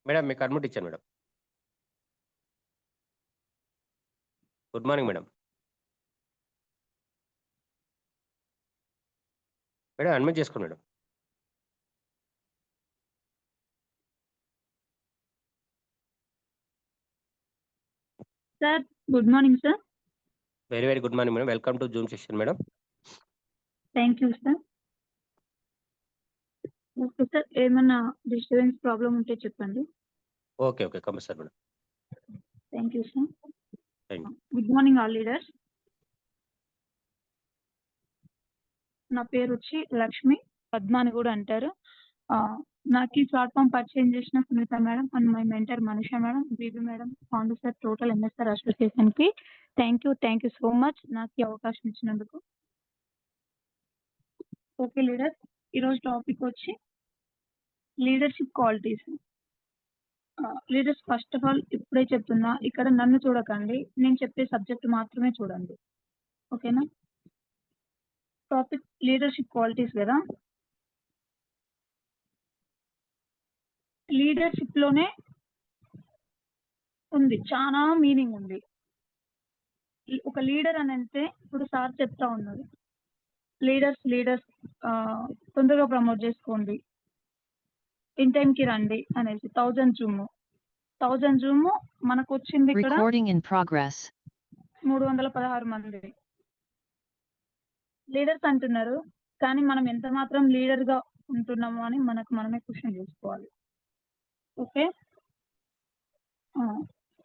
Madam మీకు admit ఇచ్చాను madam. Good morning madam. Madam admit చేసుకోండి madam. Sir good morning sir. Very very good morning madam. Welcome to Zoom session madam. Thank you sir. Okay sir, ఏమన్నా disturbance problem ఉంటే చెప్పండి. Okay compulsory madam. Thank you sir. Thank you. Good morning all leaders. నా పేరు వచ్చి లక్ష్మి, పద్మ అని కూడా అంటారు. నాకు ఈ ప్లాట్ఫామ్ పరిచయం చేసిన Sunitha madam and my mentor Manisha madam, Bibi madam, founder sir, total MSR association కి థ్యాంక్ యూ సో మచ్ నాకు ఈ అవకాశం ఇచ్చినందుకు. ఓకే లీడర్స్, ఈరోజు టాపిక్ వచ్చి leadership qualities. Leaders first of all ఇప్పుడే చెప్తున్నా, ఇక్కడ నన్ను చూడకండి, నేను చెప్పే సబ్జెక్ట్ మాత్రమే చూడండి. ఓకేనా? టాపిక్ లీడర్షిప్ క్వాలిటీస్ కదా. లీడర్షిప్ లోనే ఉంది, చాలా మీనింగ్ ఉంది. ఒక లీడర్ అని అంటే ఇప్పుడు సార్ చెప్తా ఉన్నారు, లీడర్స్ తొందరగా ప్రమోట్ చేసుకోండి, ఇన్ టైం కి రండి అనేసి 1000 జూమ్ మనకు వచ్చింది ఇక్కడ 316 మంది లీడర్స్ అంటున్నారు. కానీ మనం ఎంత మాత్రం లీడర్ గా ఉంటున్నాము అని మనమే క్వశ్చన్ చేసుకోవాలి. ఓకే,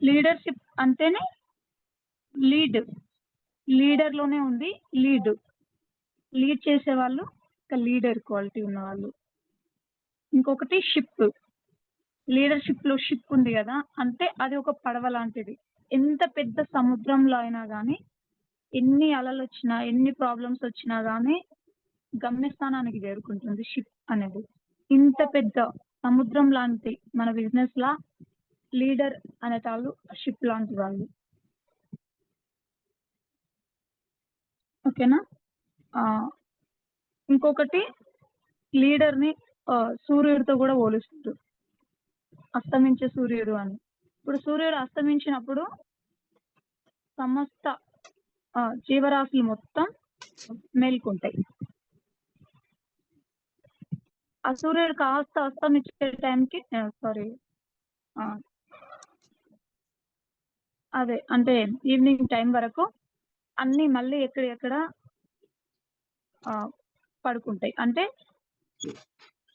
లీడర్షిప్ అంటేనే లీడర్ లోనే ఉంది లీడ్ చేసే వాళ్ళు, ఒక లీడర్ క్వాలిటీ ఉన్న వాళ్ళు. ఇంకొకటి షిప్. లీడర్షిప్ లో షిప్ ఉంది కదా, అంటే అది ఒక పడవ లాంటిది. ఎంత పెద్ద సముద్రంలో అయినా కానీ, ఎన్ని అలలు వచ్చినా, ఎన్ని ప్రాబ్లమ్స్ వచ్చినా కానీ గమ్యస్థానానికి చేరుకుంటుంది షిప్ అనేది. ఇంత పెద్ద సముద్రం లాంటి మన బిజినెస్ లా లీడర్ అనే వాళ్ళు షిప్ లాంటి వాళ్ళు. ఓకేనా? ఇంకొకటి లీడర్ ని సూర్యుడితో కూడా పోలుస్తారు, అస్తమించే సూర్యుడు అని. ఇప్పుడు సూర్యుడు అస్తమించినప్పుడు సమస్త జీవరాశులు మొత్తం మేల్కొంటాయి. ఆ సూర్యుడు కాస్త అస్తమించే టైంకి అదే అంటే ఈవినింగ్ టైం వరకు అన్ని మళ్ళీ ఎక్కడ పడుకుంటాయి, అంటే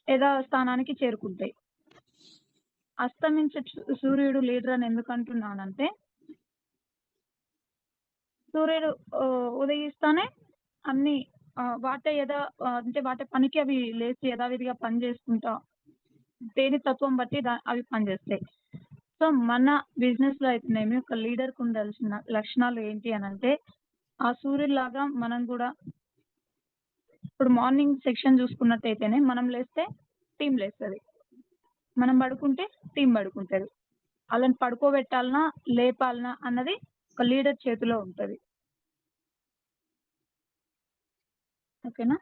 యథాస్థానానికి చేరుకుంటాయి. అస్తమించే సూర్యుడు లీడర్ అని ఎందుకు అంటున్నానంటే, సూర్యుడు ఉదయిస్తానే అన్ని వాటి పనికి అవి లేచి యథావిధిగా పని చేసుకుంటా, దేని తత్వం బట్టి అవి పనిచేస్తాయి. సో మన బిజినెస్ లో అయితేనేమి ఒక లీడర్ కు ఉండాల్సిన లక్షణాలు ఏంటి అని అంటే, ఆ సూర్యుడిలాగా మనం కూడా, ఇప్పుడు మార్నింగ్ సెక్షన్ చూసుకున్నట్టయితేనే మనం లేస్తే టీం లేస్తుంది, మనం పడుకుంటే టీం పడుకుంటుంది. వాళ్ళని పడుకోబెట్టాలనా లేపాలనా అన్నది ఒక లీడర్ చేతిలో ఉంటుంది. ఓకేనా?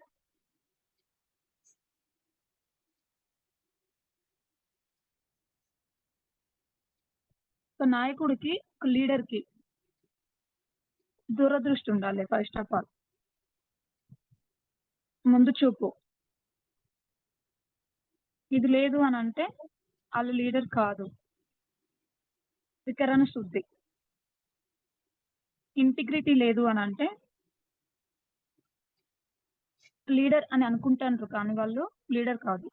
ఒక నాయకుడికి, ఒక లీడర్ కి దూరదృష్టి ఉండాలి. ఫస్ట్ ఆఫ్ ఆల్ ముందు చూపు. ఇది లేదు అని అంటే వాళ్ళు లీడర్ కాదు. వికరణ శుద్ధి. ఇంటిగ్రిటీ లేదు అని అంటే లీడర్ అని అనుకుంటారు, కానీ వాళ్ళు లీడర్ కాదు.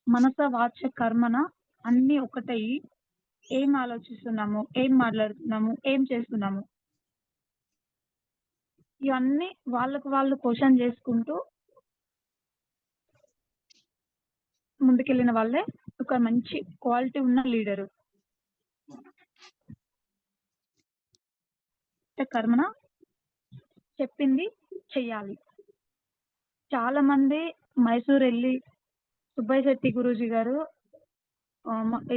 మనస వాచ కర్మన అన్ని ఒకటయ్యి ఏం ఆలోచిస్తున్నాము, ఏం మాట్లాడుతున్నాము, ఏం చేస్తున్నాము, ఇవన్నీ వాళ్ళకు వాళ్ళు క్వశ్చన్ చేసుకుంటూ ముందుకెళ్ళిన వాళ్ళే ఒక మంచి క్వాలిటీ ఉన్న లీడరు. కర్మన చెప్పింది చెయ్యాలి. చాలా మంది మైసూర్ వెళ్ళి సుబ్బయ్య శెట్టి గురూజీ గారు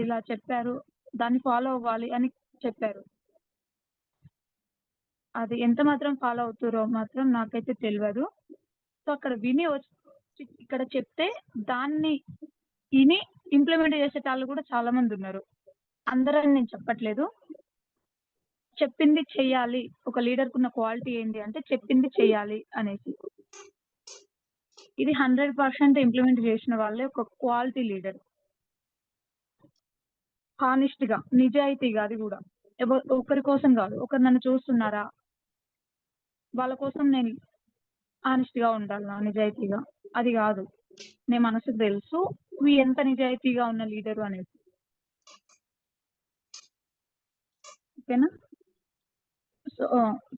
ఇలా చెప్పారు, దాన్ని ఫాలో అవ్వాలి అని చెప్పారు. అది ఎంత మాత్రం ఫాలో అవుతారో మాత్రం నాకైతే తెలియదు. సో అక్కడ విని ఇక్కడ చెప్తే దాన్ని విని ఇంప్లిమెంట్ చేసేటాళ్ళు కూడా చాలా మంది ఉన్నారు. అందరని నేను చెప్పట్లేదు. చెప్పింది చెయ్యాలి. ఒక లీడర్‌కున్న క్వాలిటీ ఏంటి అంటే చెప్పింది చెయ్యాలి అనేసి. ఇది 100% ఇంప్లిమెంట్ చేసిన వాళ్ళే ఒక క్వాలిటీ లీడర్. హానెస్ట్‌గా, నిజాయితీగా అది గూడా. ఒకరి కోసం గాదు. ఒకరు నన్ను చూస్తున్నారా? వాళ్ళ కోసం నేను హానెస్ట్‌గా ఉండాలా, నిజాయితీగా. అది గాదు. నీ మనసుకు తెలుసు ఎంత నిజాయితీగా ఉన్న లీడరు అనేసి. ఓకేనా?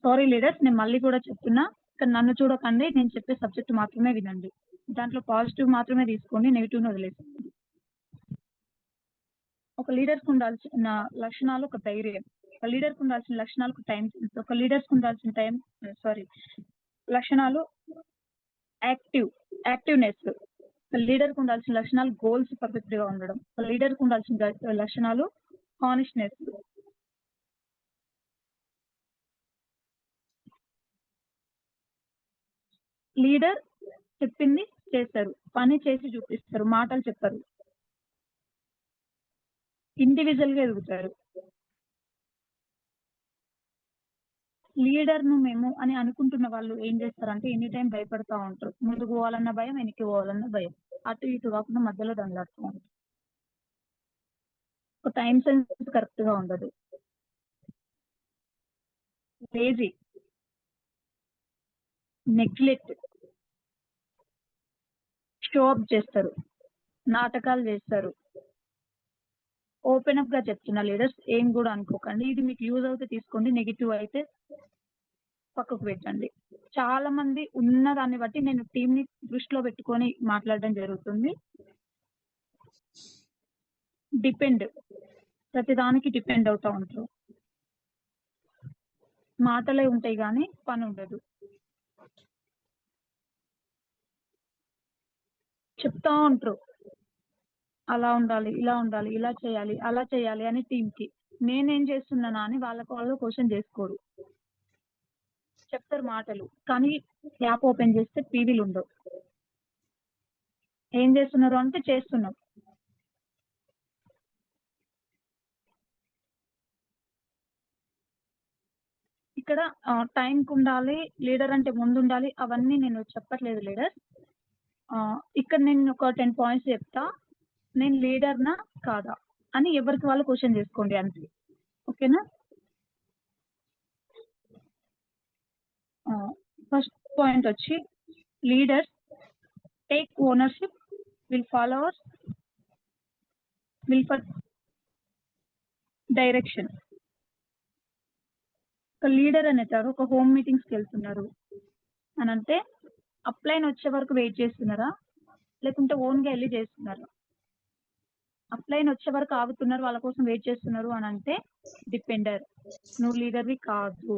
సారీ లీడర్స్, నేను మళ్ళీ కూడా చెప్తున్నా. కానీ నన్ను చూడకండి. నేను చెప్పే సబ్జెక్ట్ మాత్రమే వినండి. దాంట్లో పాజిటివ్ మాత్రమే తీసుకోండి. నెగెటివ్‌ని వదిలేసేయండి. ఒక లీడర్‌కి ఉండాల్సిన లక్షణాలు ఒక ధైర్యం. ఒక లీడర్‌కి ఉండాల్సిన లక్షణాలు ఒక టైమ్ సెన్స్. ఒక లీడర్‌కి ఉండాల్సిన లక్షణాలు యాక్టివ్‌నెస్. ఒక లీడర్‌కి ఉండాల్సిన లక్షణాలు గోల్స్ పర్ఫెక్ట్‌గా ఉండడం. ఒక లీడర్‌కి ఉండాల్సిన లక్షణాలు హానెస్ట్‌నెస్. లీడర్ చెప్పింది చేస్తారు. పని చేసి చూపిస్తారు. మాటలు చెప్పరు. ఇండివిజువల్‌గా ఎదుగుతారు. లీడర్‌ను మేము అని అనుకుంటున్న వాళ్ళు ఏం చేస్తారంటే ఎనీ టైమ్ భయపడతా ఉంటారు. ముందుకు పోవాలన్న భయం, వెనక్కి పోవాలన్న భయం. అటు ఇటు కాకుండా మధ్యలో దండలాడుతూ ఉంటారు. ఒక టైమ్ సెన్స్ కరెక్ట్‌గా ఉండదు. లేజీ, నెగ్లెక్ట్, షో ఆఫ్ చేస్తారు. నాటకాలు చేస్తారు. ఓపెన్ అప్‌గా చెప్తున్నా లీడర్స్, ఏం కూడా అనుకోకండి. ఇది మీకు యూజ్ అవుతే తీసుకోండి. నెగెటివ్ అయితే పక్కకు పెట్టండి. చాలా మంది ఉన్న దాన్ని బట్టి నేను టీమ్‌ని దృష్టిలో పెట్టుకొని మాట్లాడడం జరుగుతుంది. ప్రతిదానికి డిపెండ్ అవుతా ఉంటారు. మాటలే ఉంటాయి గానీ పని ఉండదు. చెప్తా ఉంటారు. అలా ఉండాలి, ఇలా ఉండాలి, ఇలా చేయాలి, అలా చేయాలి అని టీమ్‌కి. నేనేం చేస్తున్నానా అని వాళ్ళు క్వెషన్ చేసుకోరు. చెప్తారు మాటలు. కానీ యాప్ ఓపెన్ చేస్తే పీవీలు ఉండవు. ఏం చేస్తున్నారు అంటే చేస్తున్నాం. ఇక్కడ టైంకి ఉండాలి, లీడర్ అంటే ముందుండాలి, అవన్నీ నేను చెప్పట్లేదు లీడర్. ఇక్కడ నేను ఒక 10 పాయింట్స్ చెప్తా. నేను లీడర్‌నా? కాదా? అని ఎవరికి వాళ్ళు క్వెషన్ చేసుకోండి అంతే. ఓకేనా? ఫస్ట్ పాయింట్ వచ్చి leaders take ownership, will followers will for direction. ఒక లీడర్ అనేటారు ఒక హోమ్ మీటింగ్స్‌కి వెళ్తున్నారు అనంటే అప్లైన్ వచ్చే వరకు వెయిట్ చేస్తున్నారా? లేకుంటే ఓన్‌గా ఎళ్లి చేస్తున్నారా? అప్లైన్ వచ్చే వరకు ఆగుతున్నారు, వాళ్ళ కోసం వెయిట్ చేస్తున్నారు అనంటే డిపెండర్. నువ్వు లీడర్‌వి కాదు.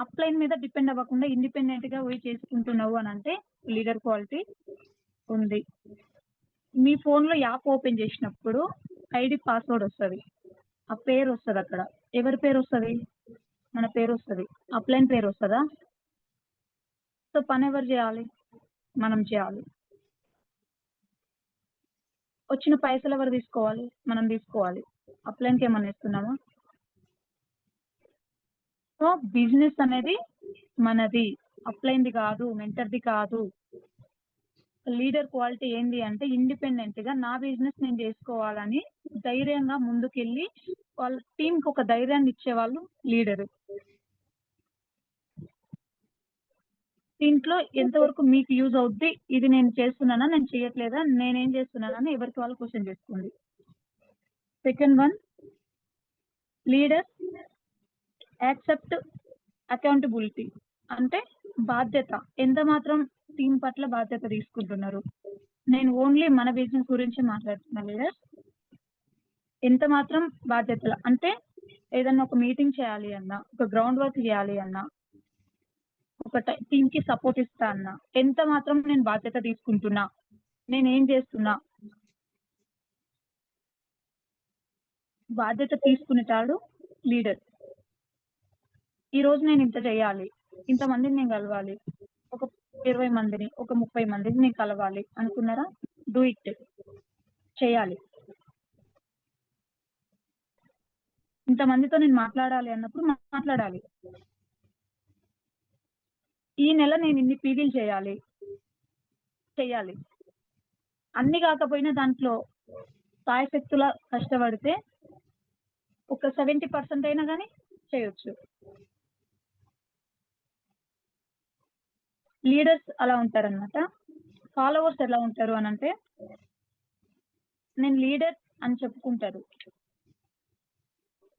అప్లైన్ మీద డిపెండ్ అవ్వకుండా ఇండిపెండెంట్‌గా పోయి చేసుకుంటున్నావు అనంటే లీడర్ క్వాలిటీ ఉంది. మీ ఫోన్‌లో యాప్ ఓపెన్ చేసినప్పుడు ఐడీ పాస్వర్డ్ వస్తది. ఆ పేరు వస్తది అక్కడ. ఎవరి పేరు వస్తది? మన పేరు వస్తది. అప్లైన్ పేరు వస్తదా? సో పని ఎవరు చేయాలి? మనం చేయాలి. వచ్చిన పైసలు ఎవరు తీసుకోవాలి? మనం తీసుకోవాలి. అప్లైన్‌కి ఏమన్నా ఇస్తున్నామా? సో బిజినెస్ అనేది మనది. అప్లైన్‌ది కాదు, మెంటర్‌ది కాదు. లీడర్ క్వాలిటీ ఏంది అంటే ఇండిపెండెంట్‌గా నా బిజినెస్ నేను చేసుకోవాలని ధైర్యంగా ముందుకెళ్ళి వాళ్ళ టీమ్‌కి ఒక ధైర్యాన్ని ఇచ్చేవాళ్ళు లీడరు. దీంట్లో ఎంతవరకు మీకు యూజ్ అవుద్ది? ఇది నేను చేస్తున్నానా? నేను చేయట్లేదా? నేనేం చేస్తున్నానని ఎవరికి వాళ్ళు క్వెషన్ చేసుకోండి. Second one, leader accept accountability. అంటే బాధ్యత. ఎంత మాత్రం టీమ్ పట్ల బాధ్యత తీసుకుంటున్నారు? నేను ఓన్లీ మన బిజినెస్ గురించి మాట్లాడుతున్నా లీడర్. ఎంత మాత్రం బాధ్యతలు అంటే ఏదన్నా ఒక మీటింగ్ చేయాలి అన్నా, ఒక గ్రౌండ్ వర్క్ చేయాలి అన్నా, ఒక టీమ్‌కి సపోర్ట్ ఇస్తా అన్నా, ఎంత మాత్రం నేను బాధ్యత తీసుకుంటున్నా? నేనేం చేస్తున్నా? బాధ్యత తీసుకునేటాడు లీడర్. ఈరోజు నేను ఇంత చేయాలి. ఇంతమందిని నేను కలవాలి. ఒక 20 మందిని, ఒక 30 మందిని నేను కలవాలి అనుకున్నారా? Do it. చేయాలి. ఇంతమందితో నేను మాట్లాడాలి అన్నప్పుడు మాట్లాడాలి. ఈ నెల నేను ఇన్ని పీడీలు చేయాలి. చెయ్యాలి. అన్ని కాకపోయినా దాంట్లో సాయశక్తులా కష్టపడితే ఒక 70% అయినా కానీ చేయొచ్చు. లీడర్స్ అలా ఉంటారన్నమాట. ఫాలోవర్స్ ఎలా ఉంటారు అని అంటే, నేను లీడర్ అని చెప్పుకుంటారు,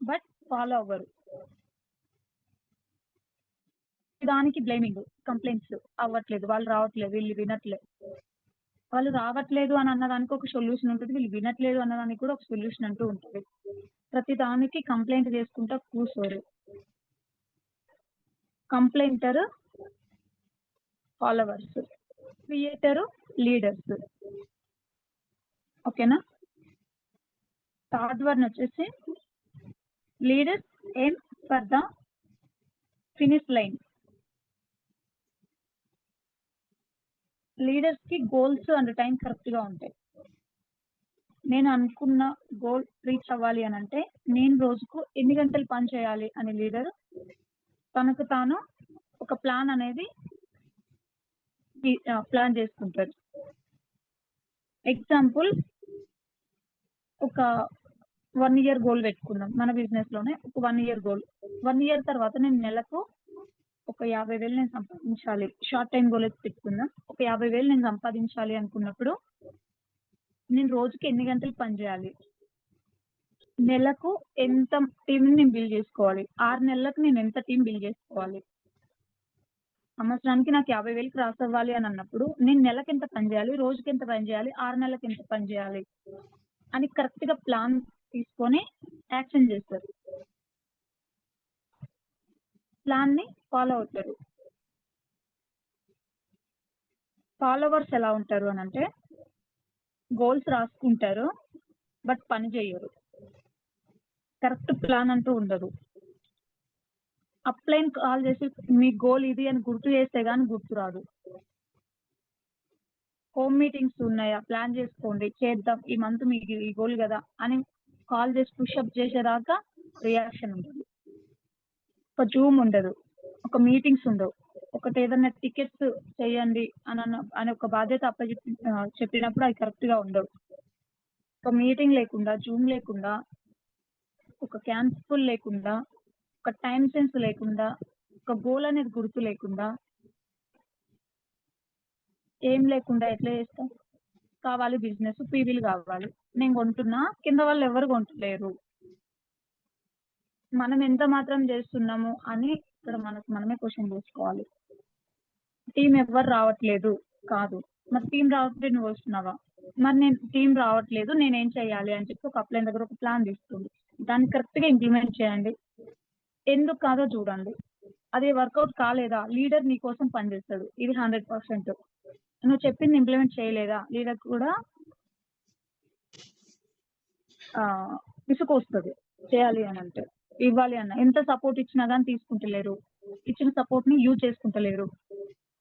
బట్ ఫాలో అవ్వరు. దానికి బ్లేమింగ్, కంప్లైంట్స్, అవ్వట్లేదు, వాళ్ళు రావట్లేదు, వీళ్ళు వినట్లేదు. వాళ్ళు రావట్లేదు అని అన్నదానికి ఒక సొల్యూషన్ ఉంటుంది, వీళ్ళు వినట్లేదు అన్నదానికి కూడా ఒక సొల్యూషన్ అంటూ ఉంటుంది. ప్రతి దానికి కంప్లైంట్ చేసుకుంటా కూర్చోరు. కంప్లైంటర్ ఫాలోవర్స్, క్రియేటర్ లీడర్స్. ఓకేనా? థర్డ్ వన్ వచ్చేసి leaders aim for the finish line. Leaders కి గోల్స్ అండ్ టైం కరెక్ట్ గా ఉంటాయి. నేను అనుకున్న గోల్ రీచ్ అవ్వాలి అని అంటే నేను రోజుకు ఎన్ని గంటలు పని చేయాలి అని లీడర్ తనకు తాను ఒక ప్లాన్ అనేది ప్లాన్ చేసుకుంటారు. ఎగ్జాంపుల్, ఒక 1 year గోల్ పెట్టుకుందాం. మన బిజినెస్ లోనే ఒక 1 year గోల్. 1 year తర్వాత నేను నెలకు ఒక 50,000 నేను సంపాదించాలి. షార్ట్ టైం గోల్ పెట్టుకుందాం. ఒక 50,000 నేను సంపాదించాలి అనుకున్నప్పుడు నేను రోజుకి ఎన్ని గంటలు పని చేయాలి, నెలకు ఎంత టీం నేను బిల్డ్ చేసుకోవాలి, 6 నెలలకు నేను ఎంత టీం బిల్డ్ చేసుకోవాలి, సంవత్సరానికి నాకు 50,000 క్రాస్ అవ్వాలి అని అన్నప్పుడు నేను నెలకు ఎంత పని చేయాలి, రోజుకి ఎంత పని చేయాలి, 6 నెలలకు ఎంత పని చేయాలి అని కరెక్ట్ గా ప్లాన్ తీసుకొని యాక్షన్ చేస్తారు. ప్లాన్ ని ఫాలో అవుతారు. ఫాలోవర్స్ ఎలా ఉంటారు అని అంటే, గోల్స్ రాసుకుంటారు బట్ పని చేయరు. కరెక్ట్ ప్లాన్ అంటూ ఉండదు. అప్లైన్ కాల్ చేసి మీ గోల్ ఇది అని గుర్తు చేస్తే గానీ గుర్తు రాదు. హోమ్ మీటింగ్స్ ఉన్నాయా, ప్లాన్ చేసుకోండి, చేద్దాం, ఈ మంత్ మీకు ఈ గోల్ కదా అని కాల్ చేసి పుషప్ చేసేదాకా రియాక్షన్ ఉంటుంది. ఒక జూమ్ ఉండదు, ఒక మీటింగ్స్ ఉండవు, ఒకటి ఏదన్నా టికెట్స్ చేయండి అని ఒక బాధ్యత చెప్పినప్పుడు అది కరెక్ట్ గా ఉండవు. ఒక మీటింగ్ లేకుండా, జూమ్ లేకుండా, ఒక క్యాన్సిల్ లేకుండా, ఒక టైం సెన్స్ లేకుండా, ఒక గోల్ అనేది గుర్తు లేకుండా, ఏం లేకుండా ఎట్లా చేస్తాం? కావాలి బిజినెస్, పీవీలు కావాలి, నేను కొంటున్నా, కింద వాళ్ళు ఎవరు కొంటలేరు, మనం ఎంత మాత్రం చేస్తున్నాము అని ఇక్కడ మనమే క్వశ్చన్ చేసుకోవాలి. టీం ఎవరు రావట్లేదు కాదు, మరి టీం రావట్లేదు, నువ్వు వస్తున్నావా, మరి నేను టీం రావట్లేదు నేనేం చేయాలి అని చెప్పి ఒక అప్లైన్ దగ్గర ఒక ప్లాన్ తీసుకోండి. దాన్ని కరెక్ట్ గా ఇంప్లిమెంట్ చేయండి. ఎందుకు కాదో చూడండి. అది వర్కౌట్ కాలేదా, లీడర్ నీ కోసం పనిచేస్తాడు, ఇది 100%. నువ్వు చెప్పింది ఇంప్లిమెంట్ చేయలేదా, లీడర్ కూడా విసుకొస్తుంది చేయాలి అని అంటే. ఇవ్వాలి అన్న ఎంత సపోర్ట్ ఇచ్చినా కానీ తీసుకుంటలేరు, ఇచ్చిన సపోర్ట్ ని యూజ్ చేసుకుంటలేరు,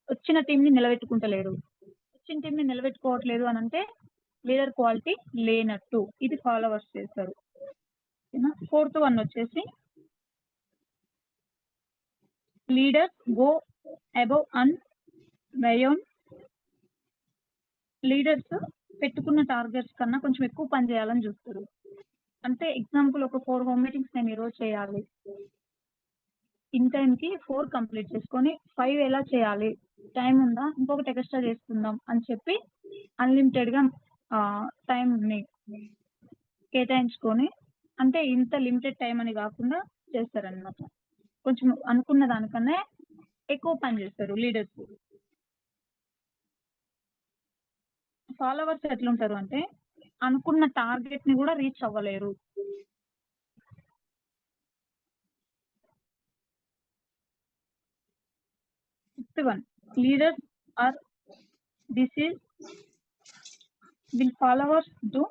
వచ్చిన టీం ని నిలబెట్టుకుంటలేరు. వచ్చిన టీం ని నిలబెట్టుకోవట్లేదు అని అంటే లీడర్ క్వాలిటీ లేనట్టు. ఇది ఫాలోవర్స్ చేస్తారు. ఫోర్త్ వన్ వచ్చేసి leaders go above and beyond. Leaders పెట్టుకున్న టార్గెట్స్ కన్నా కొంచెం ఎక్కువ పని చేయాలని చూస్తారు. అంటే ఎగ్జాంపుల్, ఒక 4 హోమ్ మీటింగ్స్ నేను ఈరోజు చేయాలి, ఇన్ టైంకి 4 కంప్లీట్ చేసుకొని 5 ఎలా చేయాలి, టైం ఉందా, ఇంకొకటి ఎక్స్ట్రా చేసుకుందాం అని చెప్పి అన్లిమిటెడ్గా టైంని కేటాయించుకొని, అంటే ఇంత లిమిటెడ్ టైం అని కాకుండా చేస్తారనమాట. కొంచెం అనుకున్న దానికన్నా ఎక్కువ పని చేస్తారు లీడర్స్. ఫాలోవర్స్ ఎట్లుంటారు అంటే అనుకున్న టార్గెట్ ని కూడా రీచ్ అవ్వలేరు. Fifth one, leaders are decisive will followers do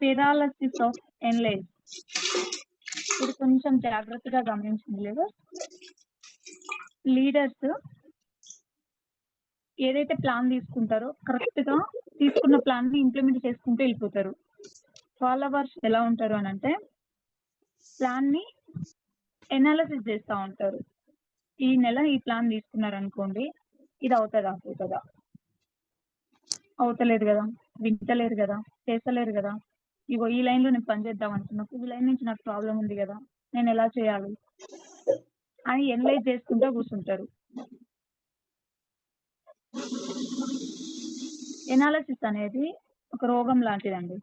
paralysis of analysis. ఇది కొంచెం జాగ్రత్తగా గమనించండి. లీడర్స్ ఏదైతే ప్లాన్ తీసుకుంటారో కరెక్ట్గా తీసుకున్న ప్లాన్ని ఇంప్లిమెంట్ చేసుకుంటూ వెళ్ళిపోతారు. ఫాలోవర్స్ ఎలా ఉంటారు అని అంటే ప్లాన్ని ఎనాలిసిస్ చేస్తూ ఉంటారు. ఈ నెల ఈ ప్లాన్ తీసుకున్నారు అనుకోండి, ఇది అవుతుందా అవుతుందా, అవుతలేదు కదా, వింటలేరు కదా, చేస్తలేరు కదా, ఇగో ఈ లైన్లో నేను పని చేద్దాం అనుకున్నప్పుడు ఈ లైన్ నుంచి నాకు ప్రాబ్లం ఉంది కదా, నేను ఎలా చేయాలి అని ఎనలైజ్ చేసుకుంటూ కూర్చుంటారు. ఎనాలిసిస్ అనేది ఒక రోగం లాంటిదండి.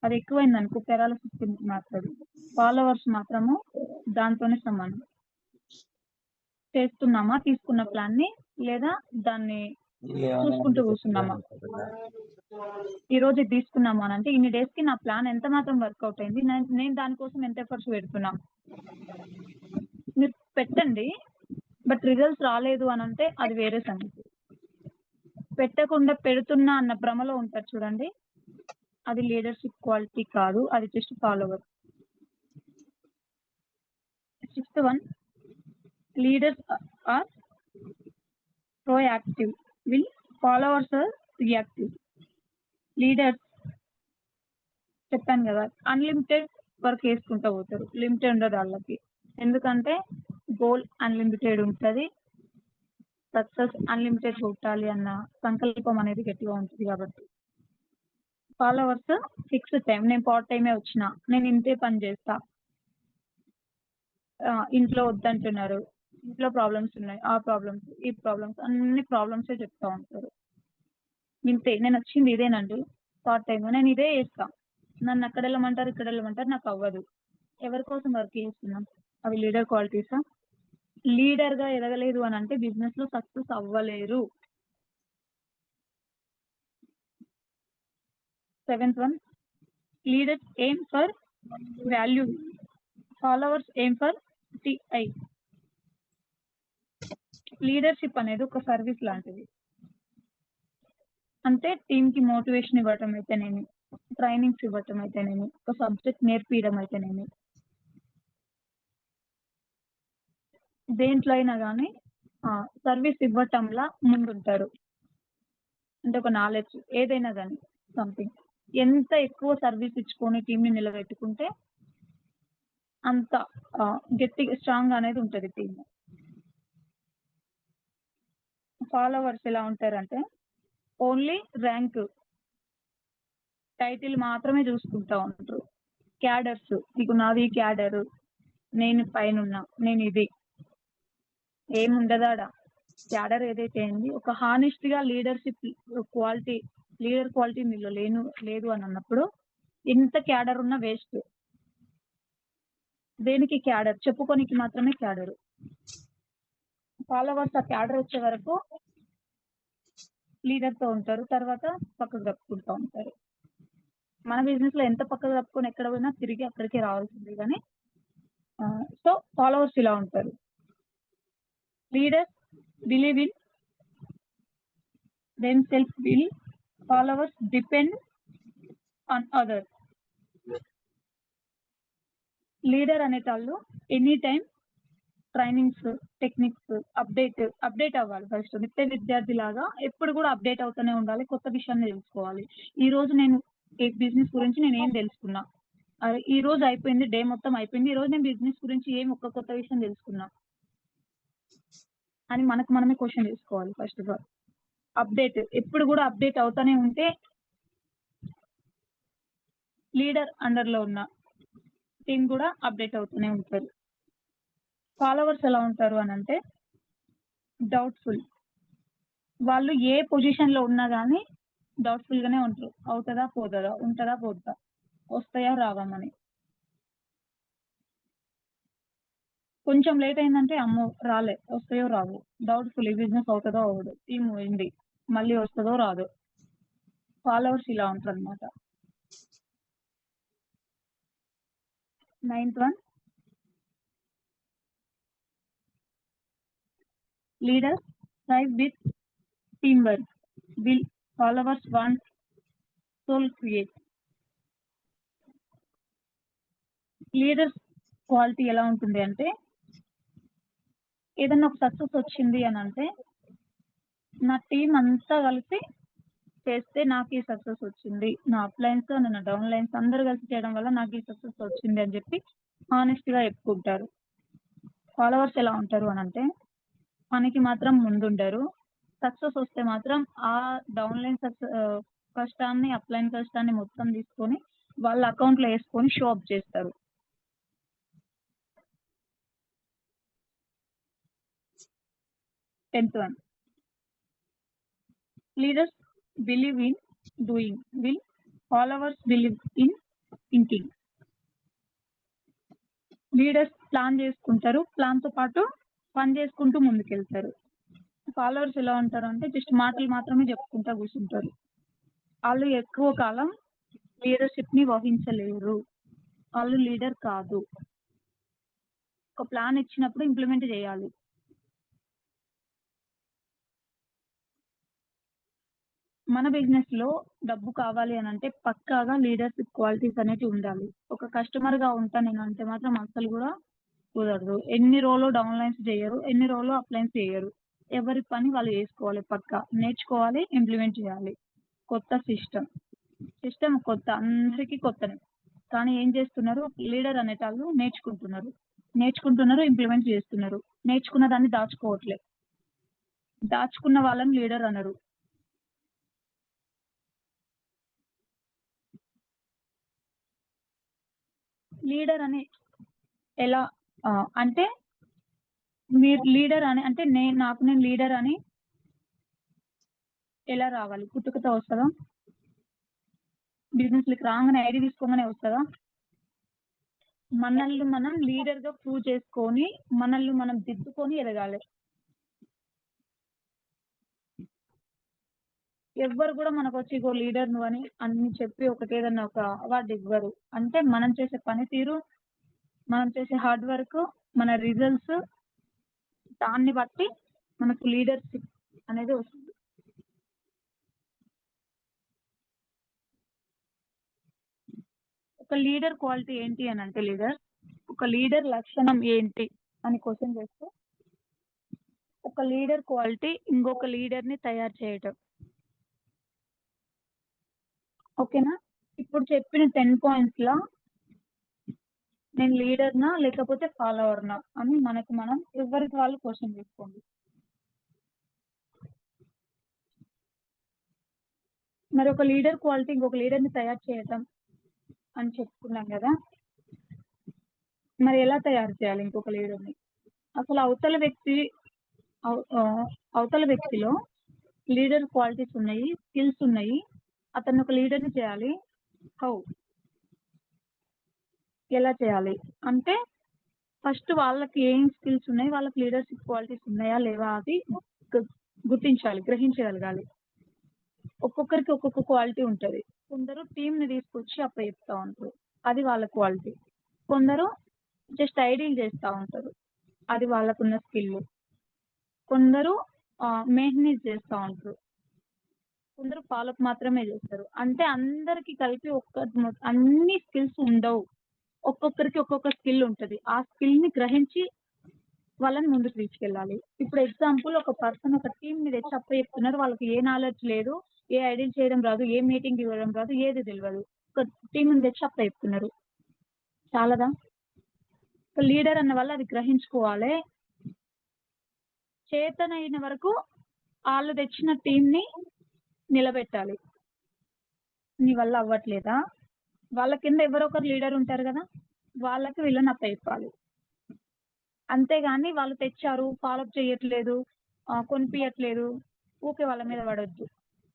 అది ఎక్కువైంది అనుకో పెరాలసిస్ కిందకి మారుతుంది. ఫాలోవర్స్ మాత్రము దాంతోనే సమానం. చేస్తున్నామా తీసుకున్న ప్లాన్ని, లేదా దాన్ని చూసుకుంటూ కూర్చున్నామా. ఈ రోజు ఇది తీసుకున్నాము అని అంటే ఇన్ని డేస్ కి నా ప్లాన్ ఎంత మాత్రం వర్కౌట్ అయింది, నేను దానికోసం ఎంత ఎఫర్ట్స్ పెడుతున్నా. మీరు పెట్టండి, బట్ రిజల్ట్స్ రాలేదు అని అంటే అది వేరే సంగతి. పెట్టకుండా పెడుతున్నా అన్న భ్రమలో ఉంటారు చూడండి, అది లీడర్షిప్ క్వాలిటీ కాదు, అది just follower. 6th one, leaders are proactive, will followers are reactive. Leaders చెప్పాను కదా, అన్లిమిటెడ్ వర్క్ వేసుకుంటూ పోతారు, లిమిటెడ్ ఉండదు వాళ్ళకి. ఎందుకంటే గోల్ అన్లిమిటెడ్ ఉంటుంది, సక్సెస్ అన్లిమిటెడ్ కొట్టాలి అన్న సంకల్పం అనేది గట్టిగా ఉంటుంది. కాబట్టి ఫాలోవర్స్ ఫిక్స్డ్ టైం, నేను పార్ట్ టైమే వచ్చిన, నేను ఇంతే పని చేస్తా, ఇంట్లో వద్దంటున్నారు, ఇంట్లో ప్రాబ్లమ్స్ ఉన్నాయి, ఆ ప్రాబ్లమ్స్ ఈ ప్రాబ్లమ్స్ అన్ని ప్రాబ్లమ్సే చెప్తా ఉంటారు. ఇంతే, నేను వచ్చింది ఇదేనండి పార్ట్ టైం, నేను ఇదే చేస్తా, నన్ను అక్కడ వెళ్ళమంటారు ఇక్కడ వెళ్ళమంటారు, నాకు అవ్వదు. ఎవరి కోసం వర్క్ చేస్తున్నాం? అవి లీడర్ క్వాలిటీసా? లీడర్గా ఎదగలేదు అని అంటే బిజినెస్లో success అవ్వలేరు. 7th one, leaders aim for value, followers aim for TI. Leadership అనేది ఒక సర్వీస్ లాంటిది. అంటే టీంకి మోటివేషన్ ఇవ్వటం అయితేనేమి, ట్రైనింగ్స్ ఇవ్వటం అయితేనేమి, ఒక సబ్జెక్ట్ నేర్పించడం అయితేనేమి, దేంట్లో అయినా కానీ సర్వీస్ ఇవ్వటంలా ముందుంటారు. అంటే ఒక నాలెడ్జ్ ఏదైనా కానీ సంథింగ్, ఎంత ఎక్కువ సర్వీస్ ఇచ్చుకొని టీంని నిలబెట్టుకుంటే అంత గట్టిగా స్ట్రాంగ్ అనేది ఉంటుంది టీమ్. ఫాలోవర్స్ ఎలా ఉంటారంటే ఓన్లీ ర్యాంక్ టైటిల్ మాత్రమే చూసుకుంటా ఉంటారు. క్యాడర్స్, నీకు నాది క్యాడర్, నేను పైన, నేను ఇది ఏముండదాడా. క్యాడర్ ఏదైతే అయింది, ఒక హానెస్ట్ గా లీడర్షిప్ క్వాలిటీ, లీడర్ క్వాలిటీ మీలో లేదు అని అన్నప్పుడు ఎంత క్యాడర్ ఉన్నా వేస్ట్. దేనికి క్యాడర్? చెప్పుకోనికి మాత్రమే క్యాడర్. ఫాలోవర్స్ ఆ క్యాడర్ వచ్చే వరకు లీడర్తో ఉంటారు, తర్వాత పక్కకు తప్పుకుంటూ ఉంటారు. మన బిజినెస్ లో ఎంత పక్కకు తప్పుకొని ఎక్కడ పోయినా తిరిగి అక్కడికే రావాల్సింది. కానీ సో ఫాలోవర్స్ ఇలా ఉంటారు. Leaders believe in themselves, will followers depend on others. Leader అనేటాళ్ళు any time trainings, techniques update అవ్వాలి. ఫస్ట్ నిత్య విద్యార్థి లాగా ఎప్పుడు కూడా అప్డేట్ అవుతూనే ఉండాలి, కొత్త విషయాన్ని తెలుసుకోవాలి. ఈ రోజు నేను బిజినెస్ గురించి నేను ఏం తెలుసుకున్నా, ఈ రోజు అయిపోయింది, డే మొత్తం అయిపోయింది, ఈ రోజు నేను బిజినెస్ గురించి ఏం ఒక్క కొత్త విషయం తెలుసుకున్నా అని మనకు మనమే క్వశ్చన్ చేసుకోవాలి. ఫస్ట్ ఆఫ్ ఆల్ అప్డేట్, ఎప్పుడు కూడా అప్డేట్ అవుతూనే ఉంటే లీడర్ అండర్లో ఉన్న టీం కూడా అప్డేట్ అవుతూనే ఉంటారు. ఫాలోవర్స్ ఎలా ఉంటారు అని అంటే డౌట్ఫుల్. వాళ్ళు ఏ పొజిషన్లో ఉన్నా కానీ డౌట్ఫుల్గానే ఉంటారు. అవుతుందా పోతుందా, ఉంటుందా పోతుందా, వస్తాయా రావమని. కొంచెం లేట్ అయిందంటే అమ్మో రాలే, వస్తాయో రావు, డౌట్ఫుల్, ఈ బిజినెస్ అవుతుందో అవ్వదు, టీం పోయింది, మళ్ళీ వస్తుందో రాదు. ఫాలోవర్స్ ఇలా ఉంటారు అనమాట. 9th one, leaders thrive with teamwork, will followers want soul create. Leaders quality ఎలా ఉంటుంది అంటే ఏదన్నా ఒక సక్సెస్ వచ్చింది అని అంటే నా టీం అంతా కలిసి చేస్తే నాకు ఈ సక్సెస్ వచ్చింది. నా అప్లైన్స్, నా డౌన్ లైన్స్ అందరూ కలిసి చేయడం వల్ల నాకు ఈ సక్సెస్ వచ్చింది అని చెప్పి హానెస్ట్‌గా చెప్పుకుంటారు. ఫాలోవర్స్ ఎలా ఉంటారు అనంటే పనికి మాత్రం ముందుండరు. సక్సెస్ వస్తే మాత్రం ఆ డౌన్ లైన్ కష్టాన్ని, అప్లైన్ కష్టాన్ని మొత్తం తీసుకొని వాళ్ళ అకౌంట్‌లో యేసుకొని షో అప్ చేస్తారు. Tenth one. Leaders believe in doing will followers believe in thinking. Leaders plan చేసుకుంటారు. ప్లాన్‌తో పాటు పని చేసుకుంటూ ముందుకెళ్తారు. ఫాలోవర్స్ ఎలా ఉంటారు అంటే జస్ట్ మాటలు మాత్రమే చెప్పుకుంటా కూర్చుంటారు. వాళ్ళు ఎక్కువ కాలం లీడర్‌షిప్‌ని వహించలేరు. వాళ్ళు లీడర్ కాదు. ఒక ప్లాన్ ఇచ్చినప్పుడు ఇంప్లిమెంట్ చేయాలి. మన బిజినెస్‌లో డబ్బు కావాలి అనంటే పక్కాగా లీడర్‌షిప్ క్వాలిటీస్ అనేటివి ఉండాలి. ఒక కస్టమర్‌గా ఉంటా నేనంటే మాత్రం అస్సలు కూడా కుదరదు. ఎన్ని రోజులు డౌన్ లైన్స్ చేయరు. ఎన్ని రోజులు అప్ లైన్స్ చేయరు. ఎవరి పని వాళ్ళు చేసుకోవాలి పక్కా. నేర్చుకోవాలి, ఇంప్లిమెంట్ చేయాలి. కొత్త సిస్టమ్ కొత్త, అందరికీ కొత్తనే. కానీ ఏం చేస్తున్నారు, లీడర్ అనేటాళ్ళు నేర్చుకుంటున్నారు, ఇంప్లిమెంట్ చేస్తున్నారు. నేర్చుకున్న దాన్ని దాచుకోవట్లే. దాచుకున్న వాళ్ళని లీడర్ అనరు. లీడర్ అని ఎలా అంటే మీరు లీడర్ అని అంటే నేను లీడర్ అని ఎలా రావాలి? పుట్టుకతో వస్తదా? బిజినెస్‌లోకి రాంగానే ఐడీ తీసుకోగానే వస్తదా? మనల్ని మనం లీడర్‌గా ప్రూవ్ చేసుకొని, మనల్ని మనం దిద్దుకొని ఎదగాలి. ఎవ్వరు కూడా మనకొచ్చి ఇగో లీడర్ నువ్వని అని చెప్పి ఏదన్నా ఒక అవార్డ్ ఇవ్వరు. అంటే మనం చేసే పనితీరు, మనం చేసే హార్డ్ వర్క్, మన రిజల్ట్స్ దాన్ని బట్టి మనకు లీడర్‌షిప్ అనేది వస్తుంది. ఒక లీడర్ క్వాలిటీ ఏంటి అనంటే ఒక లీడర్ లక్షణం ఏంటి అని క్వెషన్ చేస్తే ఒక లీడర్ క్వాలిటీ ఇంకొక లీడర్‌ని తయారు చేయటం. ఓకేనా? ఇప్పుడు చెప్పిన 10 పాయింట్స్‌ల నేను లీడర్‌నా లేకపోతే ఫాలోవర్‌నా అని మనకు మనం ఎవరికి వాళ్ళు క్వెషన్ చేసుకోండి. మరి ఒక లీడర్ క్వాలిటీ ఇంకొక లీడర్‌ని తయారు చేయటం అని చెప్పుకున్నాం గదా! మరి ఎలా తయారు చేయాలి ఇంకొక లీడర్‌ని? అసలు అవతల వ్యక్తిలో లీడర్ క్వాలిటీస్ ఉన్నాయి, స్కిల్స్ ఉన్నాయి. అతన్ని ఒక లీడర్‌ని చేయాలి. హౌ? ఎలా చేయాలి? అంటే ఫస్ట్ వాళ్ళకి ఏం స్కిల్స్ ఉన్నాయి, వాళ్ళకి లీడర్‌షిప్ క్వాలిటీస్ ఉన్నాయా లేవా అది గుర్తించాలి, గ్రహించగలగాలి. ఒక్కొక్కరికి ఒక్కొక్క క్వాలిటీ ఉంటది. కొందరు టీమ్‌ని తీసుకొచ్చి అప్పచెప్తా ఉంటారు. అది వాళ్ళ క్వాలిటీ. కొందరు జస్ట్ ఐడీలు చేస్తా ఉంటారు. అది వాళ్ళకున్న స్కిల్. కొందరు మెయింటెనెన్స్ చేస్తా ఉంటారు. కొందరు ఫాలోఅప్ మాత్రమే చేస్తారు. అంటే అందరికి కలిపి అన్ని స్కిల్స్ ఉండవు. ఒక్కొక్కరికి ఒక్కొక్క స్కిల్ ఉంటది. ఆ స్కిల్‌ని గ్రహించి వాళ్ళని ముందుకు తీసుకెళ్ళాలి. ఇప్పుడు ఎగ్జాంపుల్ ఒక పర్సన్ ఒక టీమ్‌ని తెచ్చి అప్పచెప్తున్నారు. వాళ్ళకి ఏ నాలెడ్జ్ లేదు. ఏ ఐడీలు చేయడం రాదు. ఏ మీటింగ్ ఇవ్వడం రాదు. ఏది తెలవదు. ఒక టీమ్‌ని తెచ్చి అప్పచెప్తున్నారు. చాలదా? ఒక లీడర్ అన్న వాళ్ళు అది గ్రహించుకోవాలి. చేతనైన వరకు ఆళ్ళు తెచ్చిన టీమ్‌ని నిలబెట్టాలి. నీ వల్ల అవ్వట్లేదా? వాళ్ళ కింద ఎవరో ఒకరు లీడర్ ఉంటారు గదా! వాళ్ళకి వీళ్ళని అప్పచెప్పాలి. అంతేగాని వాళ్ళు తెచ్చారు, ఫాలోఅప్ చేయట్లేదు, కొనిపియట్లేదు, ఊకే వాళ్ళ మీద పడొద్దు.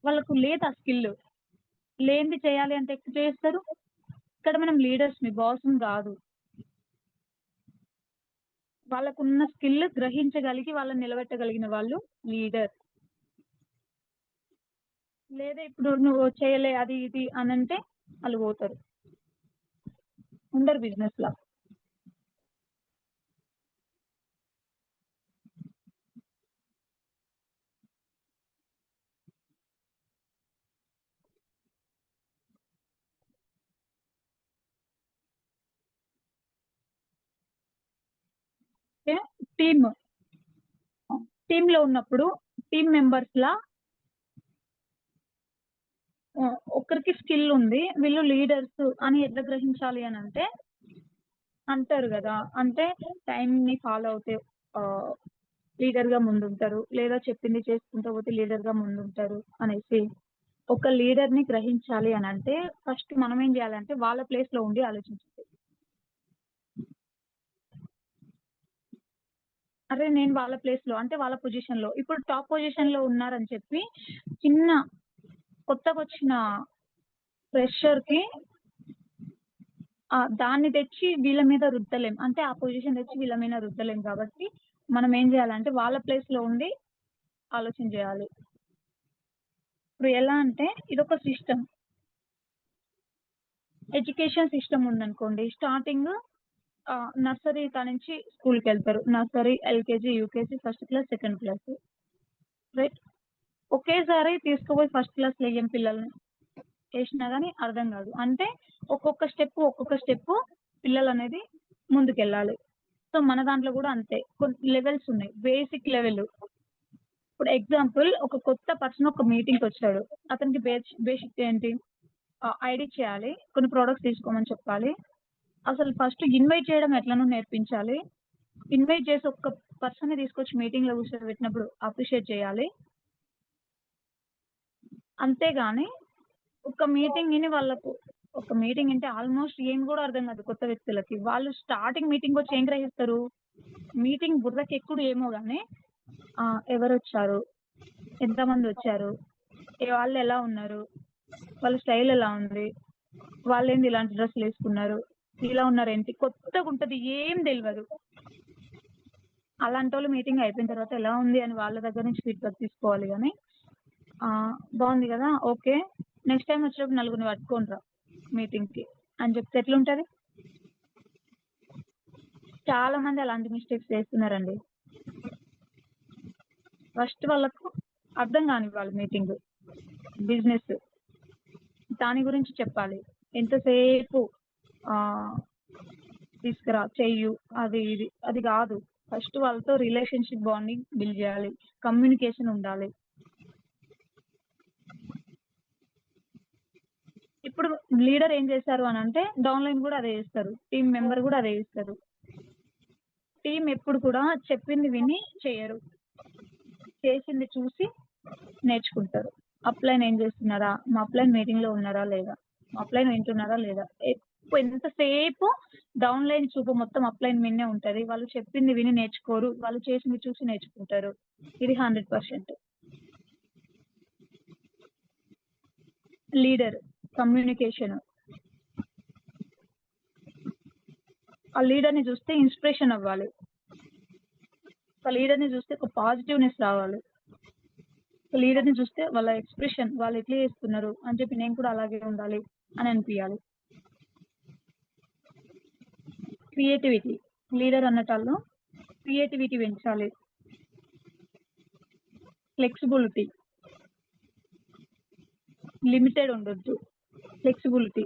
వాళ్ళకు లేదు ఆ స్కిల్. లేనిది చేయాలి అంటే ఎట్లా చేస్తారు? ఇక్కడ మనం లీడర్స్‌ని, బాస్‌ని కాదు. వాళ్ళకున్న స్కిల్ గ్రహించగలిగి వాళ్ళని నిలబెట్టగలిగిన వాళ్ళు లీడర్. లేదా ఇప్పుడు నువ్వు చేయలే అది ఇది అనంటే ఆళ్ళు పోతారు. ఉండరు బిజినెస్‌ల. ఓకే. టీమ్. టీమ్‌లో ఉన్నప్పుడు టీమ్ మెంబర్స్‌లా ఒకరికి స్కిల్ ఉంది. వీళ్ళు లీడర్స్ అని ఎట్లా గ్రహించాలి అనంటే అంటారు గదా! అంటే టైమ్‌ని ఫాలో అవుతే ఆహ్, లీడర్‌గా ముందుంటారు. లేదా చెప్పింది చేసుకుంటూ పోతే లీడర్‌గా ముందుంటారు అనేసి. ఒక లీడర్‌ని గ్రహించాలి అనంటే ఫస్ట్ మనం ఏం జేయాలంటే వాళ్ళ ప్లేస్‌లో ఉండి ఆలోచించాలి. అరే! నేను వాళ్ళ ప్లేస్‌లో అంటే వాళ్ళ పొజిషన్‌లో ఇప్పుడు టాప్ పొజిషన్‌లో ఉన్నారని చెప్పి చిన్న కొత్తగొచ్చిన ఫ్రెషర్‌కి దాన్ని తెచ్చి వీళ్ళ మీద రుద్దలేం. అంటే ఆ పొజిషన్ తెచ్చి వీళ్ళ మీద రుద్దలేం కాబట్టి మనం ఏం జేయాలంటే వాళ్ళ ప్లేస్‌లో ఉండి ఆలోచన జేయాలి. ఇప్పుడు ఎలా అంటే ఇదొక సిస్టమ్. ఎడ్యుకేషన్ సిస్టమ్ ఉందనుకోండి. స్టార్టింగ్ నర్సరీ కానించి స్కూల్‌కెళ్తారు. Nursery, LKG, UKG, first class, second class. Right. ఒకేసారి తీసుకుపోయి ఫస్ట్ క్లాస్‌లో ఎయ్యం పిల్లల్ని. ఏసినా గాని అర్థం గాదు. అంటే ఒక్కొక్క స్టెప్పు పిల్లలనేది ముందుకెళ్ళాలి. సో, మన దాంట్లో గూడా అంతే. కొన్ని లెవెల్స్ ఉన్నాయి. Basic level. ఇప్పుడు ఎగ్జాంపుల్ ఒక కొత్త పర్సన్ ఒక మీటింగ్‌కొచ్చాడు. అతనికి బేసిక్ ఏంటి? ఐడీ చేయాలి. కొన్ని ప్రొడక్ట్స్ తీసుకోమని చెప్పాలి. అసలు ఫస్ట్ ఇన్వైట్ చేయడం ఎట్లనో నేర్పించాలి. ఇన్వైట్ చేసి ఒక్క పర్సన్‌ని తీసుకొచ్చి మీటింగ్‌లో కూర్చోబెట్టినప్పుడు అప్రిషియేట్ చేయాలి. అంతేగాని ఒక మీటింగ్ అంటే ఆల్‌మోస్ట్ ఏం గూడా అర్థం కాదు కొత్త వ్యక్తులకి. వాళ్ళు స్టార్టింగ్ మీటింగ్‌కొచ్చి ఏం గ్రహిస్తారు? మీటింగ్ బుర్రకెక్కుడు ఏమో గాని ఎవరొచ్చారు? ఎంతమందొచ్చారు? వాళ్ళెలా ఉన్నారు? వాళ్ళ స్టైల్ ఎలా ఉంది? వాళ్ళేంది ఇలాంటి డ్రెస్సులేసుకున్నారు? ఇలా ఉన్నారేంటి? కొత్తగుంటది. ఏం తెలవదు. అలాంటోళ్ళు మీటింగ్ అయిపోయిన తర్వాత ఎలా ఉంది అని వాళ్ళ దగ్గర నుంచి ఫీడ్‌బ్యాక్ తీసుకోవాలి గానీ, బావుంది గదా! ఓకే. నెక్స్ట్ టైమ్ వచ్చినప్పుడు నలుగురిని పట్టుకొని రా మీటింగ్‌కి అని చెప్తే ఎట్లుంటది? చాలా మంది అలాంటి మిస్టేక్స్ చేస్తున్నారండి. ఫస్ట్ వాళ్ళకు అర్థం కానివ్వాలి మీటింగు. బిజినెస్. దాని గురించి చెప్పాలి. ఎంతసేపు ఆహ్, తీసుకురా, చెయ్యు, అది ఇది అది గాదు. ఫస్ట్ వాళ్ళతో రిలేషన్‌షిప్ బాండింగ్ బిల్డ్ జేయాలి. కమ్యూనికేషన్ ఉండాలి. ఇప్పుడు లీడర్ ఏం చేశారు అనంటే డౌన్‌లైన్ గూడా అదే చేస్తారు. టీమ్ మెంబర్ గూడా అదే చేస్తారు. టీమ్ ఎప్పుడు కూడా చెప్పింది విని చెయ్యరు. చేసింది చూసి నేర్చుకుంటారు. అప్‌లైన్ ఏం చేస్తున్నారా? మా అప్‌లైన్ మీటింగ్‌లో ఉన్నారా లేదా? మా అప్‌లైన్ వింటున్నారా లేదా? ఎంతసేపు డౌన్‌లైన్ చూపు మొత్తం అప్‌లైన్ మీదనే ఉంటది. వాళ్ళు చెప్పింది విని నేర్చుకోరు. వాళ్ళు చేసింది చూసి నేర్చుకుంటారు. ఇది 100%. Leader, communication. ఆ లీడర్‌ని చూస్తే ఇన్‌స్పిరేషన్ అవ్వాలి. ఒక లీడర్‌ని చూస్తే ఒక పాజిటివ్‌నెస్ రావాలి. ఒక లీడర్‌ని చూస్తే వాళ్ళ ఎక్స్‌ప్రెషన్ వాళ్ళు ఎట్లా చేస్తున్నారు అని చెప్పి నేను కూడా అలాగే ఉండాలి అని అనిపియాలి. క్రియేటివిటీ. లీడర్ అన్నటాళ్ళు క్రియేటివిటీ పెంచాలి. ఫ్లెక్సిబిలిటీ. లిమిటెడ్ ఉండొద్దు. ఫ్లెక్సిబిలిటీ.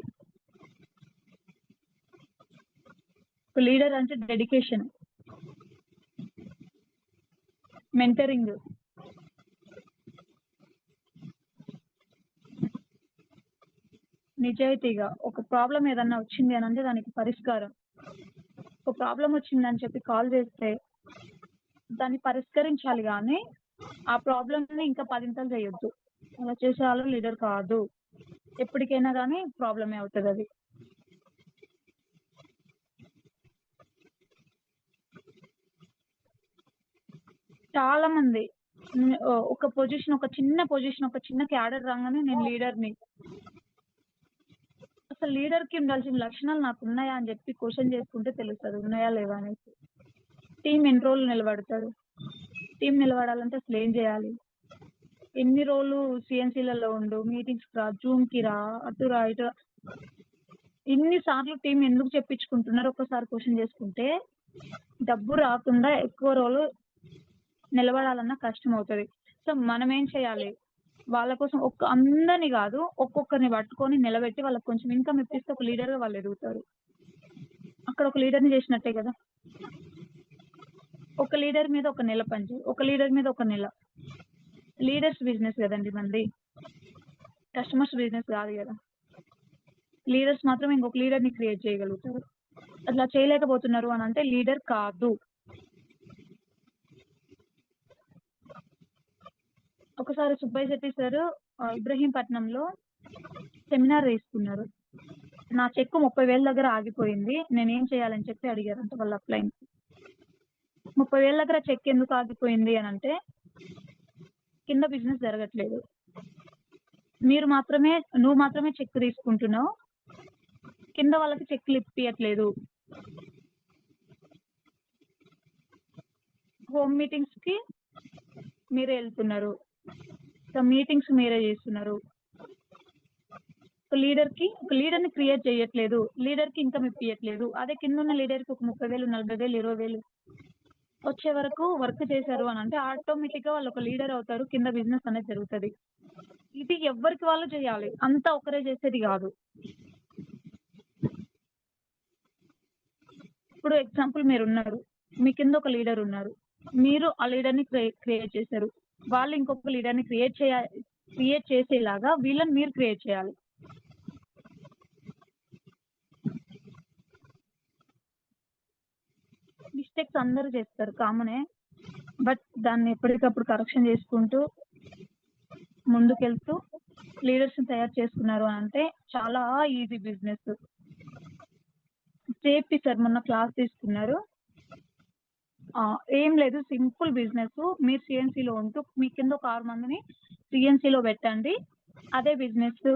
ఒక లీడర్ అంటే డెడికేషన్. మెంటరింగ్. నిజాయితీగా ఒక ప్రాబ్లమ్ ఏదన్నా వచ్చింది అనంటే దానికి పరిష్కారం. ఒక ప్రాబ్లమ్ వచ్చిందని చెప్పి కాల్ చేస్తే దాన్ని పరిష్కరించాలి గానీ, ఆ ప్రాబ్లమ్‌ని ఇంకా పదింతలు చేయొద్దు. అలా చేసే వాళ్ళు లీడర్ కాదు. ఎప్పటికైనా గానీ ప్రాబ్లమే అవుతదది. చాలా మంది ఒక చిన్న క్యాడర్ రాంగానే నేను లీడర్‌ని. అసలు లీడర్‌కి ఉండాల్సిన లక్షణాలు నాకున్నాయా అని చెప్పి క్వెషన్ చేసుకుంటే తెలుస్తది. ఉన్నాయా లేవా అనేసి. టీమ్ ఎన్ని రోజులు నిలబడతారు? టీమ్ నిలబడాలంటే అసలేం చేయాలి? ఎన్ని రోజులు సీఎన్‌సీలలో ఉండు, మీటింగ్స్‌కి రా, జూమ్‌కి రా, అటు రా, ఇటు రా. ఇన్ని సార్లు టీమ్ ఎందుకు చెప్పించుకుంటున్నారో ఒక్కసారి క్వెషన్ చేసుకుంటే, డబ్బు రాకుండా ఎక్కువ రోజులు నిలబడాలన్నా కష్టమవుతది. సో, మనమేం చేయాలి? వాళ్ళ కోసం అందరిని గాదు, ఒక్కొక్కరిని పట్టుకొని నిలబెట్టి వాళ్ళకి కొంచెం ఇన్‌కమ్ ఇప్పిస్తే ఒక లీడర్‌గా వాళ్ళు ఎదుగుతారు. అక్కడ ఒక లీడర్‌ని చేసినట్టే గదా! ఒక లీడర్ మీద ఒక నెల పనిచేయి. ఒక లీడర్ మీద ఒక నెల. లీడర్స్ బిజినెస్ కదండి మంది, కస్టమర్స్ బిజినెస్ కాదు కదా. లీడర్స్ మాత్రం ఇంకొక లీడర్ని క్రియేట్ చేయగలుగుతారు. అట్లా చేయలేకపోతున్నారు అని అంటే లీడర్ కాదు. ఒకసారి సుబ్బయ్య శెట్టి సార్ ఇబ్రహీంపట్నంలో సెమినార్ తీసుకున్నారు. నా చెక్కు 30,000 దగ్గర ఆగిపోయింది, నేనేం చేయాలని చెప్పి అడిగారంట వాళ్ళ అప్లైన్. 30,000 దగ్గర చెక్ ఎందుకు ఆగిపోయింది అని అంటే కింద బిజినెస్ జరగట్లేదు, నువ్వు మాత్రమే చెక్ తీసుకుంటున్నావు, కింద వాళ్ళకి చెక్లు ఇప్పియట్లేదు. హోమ్ మీటింగ్స్ కి మీరే వెళ్తున్నారు, మీటింగ్స్ మీరే చేస్తున్నారు. ఒక లీడర్ని క్రియేట్ చేయట్లేదు, లీడర్కి ఇన్కమ్ ఇప్పియట్లేదు. అదే కింద ఉన్న లీడర్కి ఒక 30,000, 40,000, 20,000 వచ్చే వరకు వర్క్ చేశారు అని అంటే ఆటోమేటిక్గా వాళ్ళు ఒక లీడర్ అవుతారు, కింద బిజినెస్ అనేది జరుగుతుంది. ఇది ఎవరికి వాళ్ళు చేయాలి, అంతా ఒకరే చేసేది కాదు. ఇప్పుడు ఎగ్జాంపుల్ మీరు ఉన్నారు, మీ కింద ఒక లీడర్ ఉన్నారు, మీరు ఆ లీడర్ని క్రియేట్ చేశారు, వాళ్ళు ఇంకొక లీడర్ని క్రియేట్ చేసేలాగా వీళ్ళని మీరు క్రియేట్ చేయాలి. మిస్టేక్స్ అందరూ చేస్తారు, కామనే. బట్ దాన్ని ఎప్పటికప్పుడు కరెక్షన్ చేసుకుంటూ ముందుకెళ్తూ లీడర్స్ని తయారు చేసుకున్నారు అని అంటే చాలా ఈజీ బిజినెస్. జేపీ సార్ మొన్న క్లాస్ తీసుకున్నారు. ఏం లేదు, సింపుల్ బిజినెస్. మీరు సిఎన్సీలో ఉంటూ మీ కింద ఒక 6 మందిని సిఎన్సీలో పెట్టండి, అదే బిజినెస్.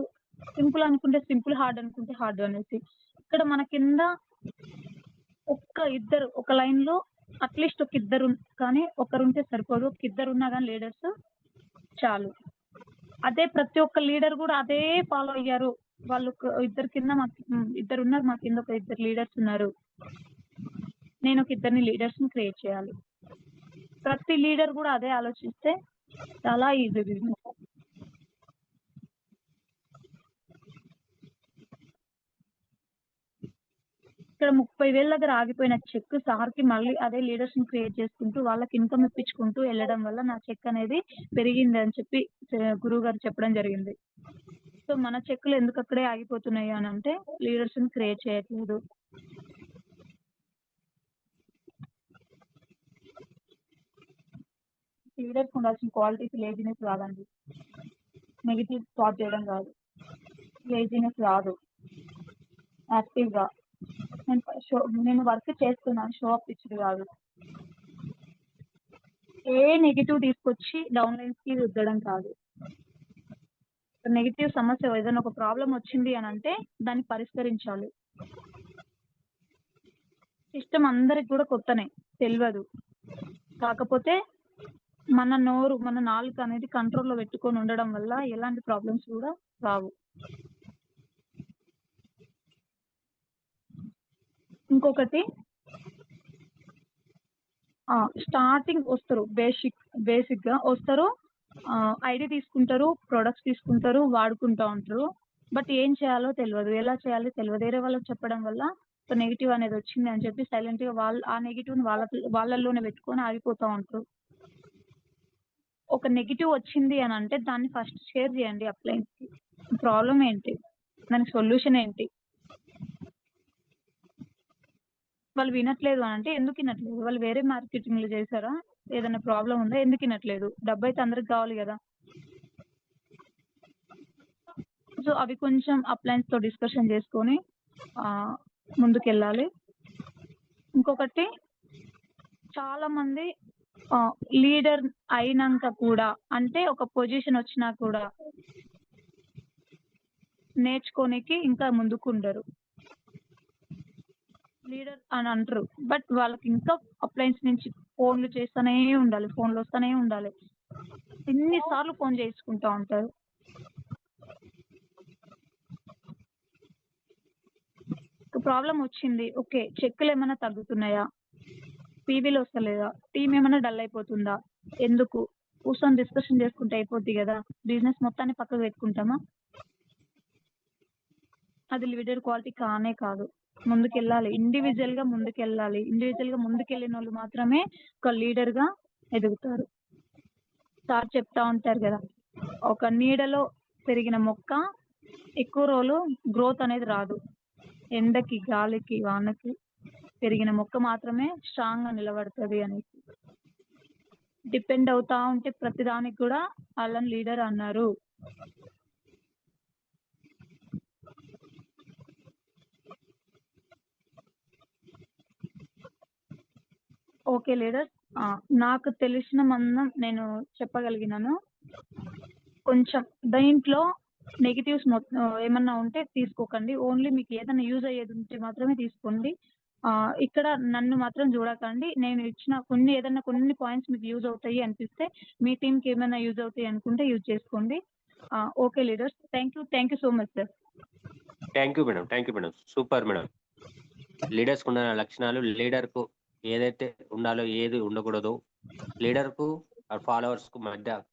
సింపుల్ అనుకుంటే సింపుల్, హార్డ్ అనుకుంటే హార్డ్ అనేసి. ఇక్కడ మన కింద ఒక లైన్ లో అట్లీస్ట్ ఒక ఇద్దరు, కానీ ఒకరుంటే సరిపోదు, ఒక ఇద్దరు ఉన్నా కానీ లీడర్స్ చాలు. అదే ప్రతి ఒక్క లీడర్ కూడా అదే ఫాలో అయ్యారు, వాళ్ళు ఇద్దరు కింద ఇద్దరు ఉన్నారు, మా కింద ఒక ఇద్దరు లీడర్స్ ఉన్నారు, నేను ఒక ఇద్దరిని లీడర్స్ని క్రియేట్ చేయాలి. ప్రతి లీడర్ కూడా అదే ఆలోచిస్తే చాలా ఈజీ బిజినెస్. ఇక్కడ 30,000 దగ్గర ఆగిపోయిన చెక్ సార్కి మళ్ళీ అదే లీడర్స్ని క్రియేట్ చేసుకుంటూ వాళ్ళకి ఇన్కమ్ ఇప్పించుకుంటూ వెళ్ళడం వల్ల నా చెక్ అనేది పెరిగింది అని చెప్పి గురువు గారు చెప్పడం జరిగింది. సో మన చెక్కులు ఎందుకు అక్కడే ఆగిపోతున్నాయి అని అంటే లీడర్స్ని క్రియేట్ చేయట్లేదు. లీడర్స్ ఉండాల్సిన క్వాలిటీస్ లేజినెస్ కాదండి, నెగిటివ్ థాట్ చేయడం కాదు, లేజినెస్ కాదు, యాక్టివ్గా నేను వర్క్ చేస్తున్నాను, షో అప్ ఇచ్చుడు కాదు. ఏ నెగిటివ్ తీసుకొచ్చి డౌన్ లైన్స్కి రుద్దడం కాదు. నెగిటివ్ సమస్య ఏదైనా ఒక ప్రాబ్లం వచ్చింది అని అంటే దాన్ని పరిష్కరించాలి. సిస్టమ్ అందరికి కూడా కొత్తనే, తెలియదు. కాకపోతే మన నాలుక అనేది కంట్రోల్లో పెట్టుకొని ఉండడం వల్ల ఎలాంటి ప్రాబ్లమ్స్ కూడా రావు. ఇంకొకటి, స్టార్టింగ్ వస్తారు, బేసిక్గా వస్తారు, ఐడి తీసుకుంటారు, ప్రొడక్ట్స్ తీసుకుంటారు, వాడుకుంటూ ఉంటారు. బట్ ఏం చేయాలో తెలియదు, ఎలా చేయాలో తెలియదు. వేరే వాళ్ళకి చెప్పడం వల్ల ఒక నెగిటివ్ అనేది వచ్చింది అని చెప్పి సైలెంట్గా ఆ నెగిటివ్ని వాళ్ళల్లోనే పెట్టుకొని ఆగిపోతూ ఉంటారు. ఒక నెగిటివ్ వచ్చింది అని అంటే దాన్ని ఫస్ట్ షేర్ చేయండి అప్లైన్స్కి. ప్రాబ్లం ఏంటి, దానికి సొల్యూషన్ ఏంటి. వాళ్ళు వినట్లేదు అని అంటే ఎందుకు వినట్లేదు, వాళ్ళు వేరే మార్కెటింగ్లో చేశారా, ఏదైనా ప్రాబ్లం ఉందా, ఎందుకు వినట్లేదు. డబ్బు అయితే అందరికి కావాలి కదా. సో అవి కొంచెం అప్లైన్స్తో డిస్కషన్ చేసుకొని ముందుకెళ్ళాలి. ఇంకొకటి, చాలా మంది లీడర్ అయినాక కూడా అంటే ఒక పొజిషన్ వచ్చినా కూడా నేర్చుకోనికి ఇంకా ముందుకు ఉండరు. లీడర్ అని అంటారు, బట్ వాళ్ళకి ఇంకా అప్లైన్స్ నుంచి ఫోన్లు చేస్తూనే ఉండాలి, ఫోన్లు వస్తూనే ఉండాలి, ఎన్నిసార్లు ఫోన్ చేసుకుంటూ ఉంటారు. ప్రాబ్లం వచ్చింది, ఓకే, చెక్కులు ఏమైనా తగ్గుతున్నాయా, పీవీలు వస్తలేదా, టీం ఏమైనా డల్ అయిపోతుందా, ఎందుకు కూర్చొని డిస్కషన్ చేసుకుంటే అయిపోద్ది కదా. బిజినెస్ మొత్తాన్ని పక్కకు పెట్టుకుంటామా, అది లీడర్ క్వాలిటీ కానే కాదు. ముందుకెళ్ళాలి, ఇండివిజువల్గా ముందుకెళ్ళాలి. ఇండివిజువల్గా ముందుకెళ్ళిన వాళ్ళు మాత్రమే ఒక లీడర్గా ఎదుగుతారు. సార్ చెప్తా ఉంటారు కదా, ఒక నీడలో పెరిగిన మొక్క ఎక్కువ రోజులు గ్రోత్ అనేది రాదు. ఎండకి, గాలికి, వానకి పెరిగిన మొక్క మాత్రమే స్ట్రాంగ్‌గా నిలబడతది అనేసి. డిపెండ్ అవుతా ఉంటే ప్రతిదానికి కూడా ఆళ్ళని లీడర్ అన్నారు. Okay leader. నాకు తెలిసిన మందం నేను చెప్పగలిగినాను. కొంచెం దీంట్లో నెగెటివ్స్ ఏమన్నా ఉంటే తీసుకోకండి. ఓన్లీ మీకు ఏదైనా యూజ్ అయ్యేది ఉంటే మాత్రమే తీసుకోండి. ఇక్కడ నన్ను మాత్రం చూడకండి. నేను ఇచ్చిన కొన్ని పాయింట్స్ మీకు యూజ్ అవుతాయి అనిపిస్తే, మీ టీమ్‌కి ఏమైనా యూజ్ అవుతాయి అనుకుంటే యూజ్ చేసుకోండి. Okay leaders. Thank you so much sir. Thank you madam. Super madam. లీడర్స్‌కు ఉన్న లక్షణాలు, లీడర్‌కు ఏదైతే ఉండాలో, ఏది ఉండకూడదో, లీడర్‌కు ఫాలోవర్స్‌కు మధ్య